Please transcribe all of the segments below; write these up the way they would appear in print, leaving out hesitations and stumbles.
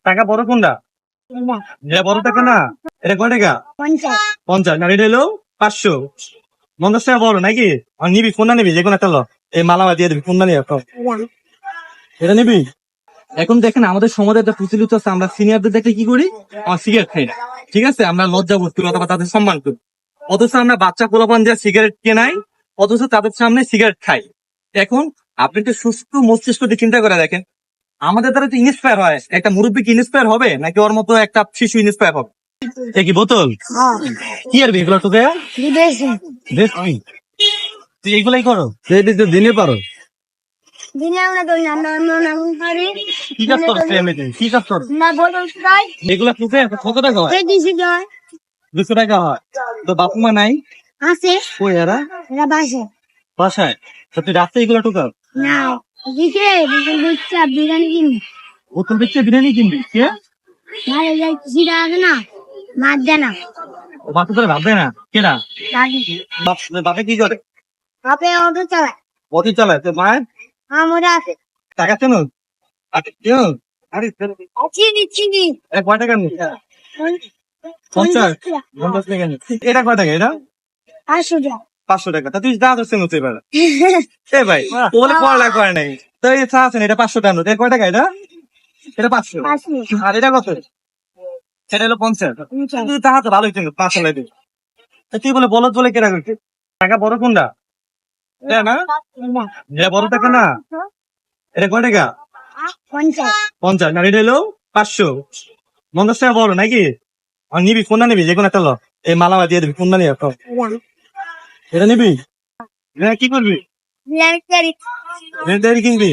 টাকা বড় কোনটা? এটা বড় টাকা না, এটা কয় টাকা? 50। না এটা হলো 500। 50 টাকা বড় নাকি? আর নিবি কোনটা নিবি? যে কোনো একটা লো, এই মালামা দিয়ে দিবি, কোনটা নিবি? এটা নিবি? এখন দেখেন আমাদের সমাজে একটা প্রচলিত আছে, আমরা সিনিয়রদের দেখলে কি করি? আমার সিগারেট খাই না, ঠিক আছে? আমরা লজ্জা বোধ করি অথবা তাদের সম্মান করি, অথচ আমরা বাচ্চা পোলাপান দিয়ে সিগারেট কেনাই, অথচ তাদের সামনে সিগারেট খাই। এখন আপনি একটু সুস্থ মস্তিষ্ক দিয়ে চিন্তা করে দেখেন, আমাদের দ্বারা তো ইন্সপায়ার হয় একটা মুরব্বী, কি ইন্সপায়ার হবে নাকি ওর মতো একটা শিশু ইন্সপায়ার হবে? এ কি বোতল? কি আর এগুলো তোকে তুই এইগুলাই করো? দিনে পারো? দিনে আমরা করি না, আমরা কি কাজ করো? কি কাজ করো? না বলো তাই এগুলা তোকে কত টাকা হয়? এই দিছি জয় 200 টাকা হয়। তো বাপু মা নাই? আছে কই এরা? এরা বাসে বাসায়? তো তুই রাস্তায় এগুলো টোকাও? না দিছে বিকেল বুঝছা বিরিয়ানি কিনবি বোতল বেচে বিরিয়ানি কিনবি? কে? ভাই যাই সিরা আছে না মাছ দেয় না ও বাপু করে ভাববে না কেনা? দাদি বাপে কি করে? আপে অটো চালায় বটি চালায়। তো মায়ের আমরা আছে টাকা চেন? কেন? আরে চিনি চিনি কয় টাকা নি? 50। 50 টাকা নি। এটা কয় টাকা? এটা 500 টাকা 500 টাকা। তা তুই যা ধরছে নতে এবার। এ ভাই, ও বলে পড়ালেখা করে নাই, তো এই চা আছে না, এটা 500 টাকা নোট। এটা কয় টাকা? এটা 500। 500 আর এটা কত? সেটা হলো 50। তুই টাকা তো ভালোই চেন, 500 লাগে। তা তুই বলে বলদ বলে কেনা করছিস? টাকা বড় কোনটা? এটা না, এটা বড় টাকা না, এটা কয় টাকা? 50 50। না এটা হলো 500। 50 টাকা বড় নাকি? আর নিবি কোনটা নিবি? যে কোনো একটা লো, এই মালামা দিয়ে দিবি, কোনটা নিবি? এটা নিবি? এটা কি করবি? এটা কিনবি?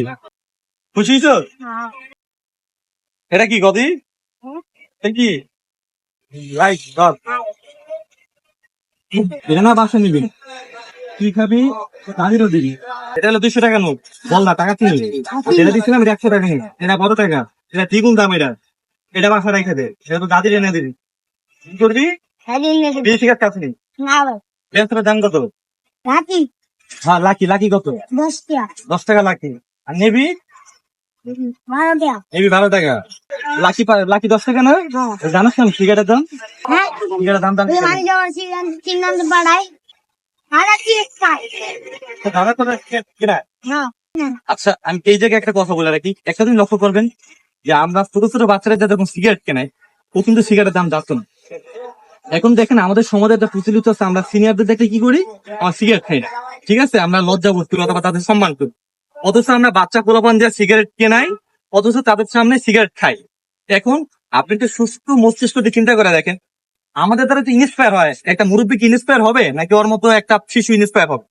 খুশি হইছো? এটা কি গদি? এটা কি? Right god. এটা না বাসা নিবি, তুই খাবি, তাদেরও দিবি। এটা হলো 200 টাকা নোট। বল না টাকা তুই। এটা দিচ্ছিলাম, এটা 100 টাকা নিবি। এটা বড় টাকা, এটা দ্বিগুণ দাম। এটা বাসা রেখে দে, এটা তো দাদির এনে দিবি। কি করবি? বিয়ে ঠিক আছে নি? ব্যবসাটার দাম কত? রাতি হ্যাঁ লাকি, লাকি কত? 10 টাকা 10 টাকা লাকি। আর নেবি? 12 টাকা নেবি 12 টাকা। লাকি লাকি 10 টাকা না? জানাস কেন সিগারেটের দাম? হ্যাঁ সিগারেটের দাম দাম তুই মানে যাওয়ার সিজন কিনলাম তো বাড়াই আর কি খাই দাদা তো কিনা। হ্যাঁ আচ্ছা আমি এই জায়গায় একটা কথা বলে রাখি, একটা দিন লক্ষ্য করবেন যে আমরা ছোট ছোট বাচ্চারা যখন সিগারেট কেনাই, ও কিন্তু সিগারেটের দাম জানতো না। এখন দেখেন আমাদের সমাজে একটা প্রচলিত আছে, আমরা সিনিয়রদের দেখলে কি করি? আমার সিগারেট খাই না, ঠিক আছে? আমরা লজ্জা বোধ করি অথবা তাদের সম্মান করি, অথচ আমরা বাচ্চা পোলাপান দিয়ে সিগারেট কেনাই, অথচ তাদের সামনে সিগারেট খাই। এখন আপনি একটু সুস্থ মস্তিষ্ক দিয়ে চিন্তা করে দেখেন, আমাদের দ্বারা তো ইন্সপায়ার হয় একটা মুরব্বী, কি ইন্সপায়ার হবে নাকি ওর মতো একটা শিশু ইন্সপায়ার হবে?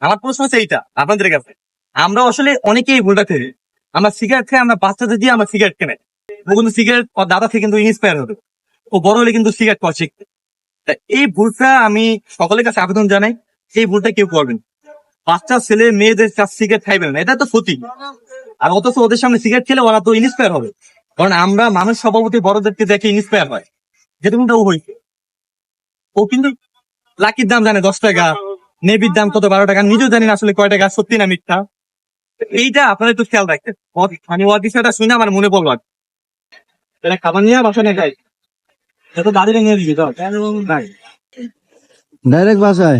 আমার প্রশ্ন হচ্ছে এইটা আপনাদের কাছে, আমরা আসলে অনেকেই ভুলটা করি, আমরা সিগারেট খাই, আমরা বাচ্চাদের দিয়ে আমরা সিগারেট কেনাই। ও কিন্তু সিগারেট ওর দাদা থেকে কিন্তু ইন্সপায়ার হবে, ও বড় হলে কিন্তু সিগারেট খাওয়া শিখবে। তা এই ভুলটা আমি সকলের কাছে আবেদন জানাই, এই ভুলটা কেউ করবেন। বাচ্চা ছেলে মেয়েদের কাছে সিগারেট খাইবেন না, এটা তো ক্ষতি। আর অথচ ওদের সামনে সিগারেট খেলে ওরা তো ইন্সপায়ার হবে, কারণ আমরা মানুষ স্বভাবতই বড়দেরকে দেখে ইন্সপায়ার হয়, যেরকমটা ও হইছে। ও কিন্তু লাকির দাম জানে 10 টাকা, নেবির দাম কত 12 টাকা, নিজেও জানি না আসলে কয় টাকা, সত্যি না মিথ্যা। এইটা আপনারা একটু খেয়াল রাখতে। আমি ওর বিষয়টা শুনে আমার মনে পড়লো, এটা খাবার নিয়ে বাসা নিয়ে যাই, এটা তো দাদিরে নিয়ে দিবি তো? ডাইরেক্ট বাসায়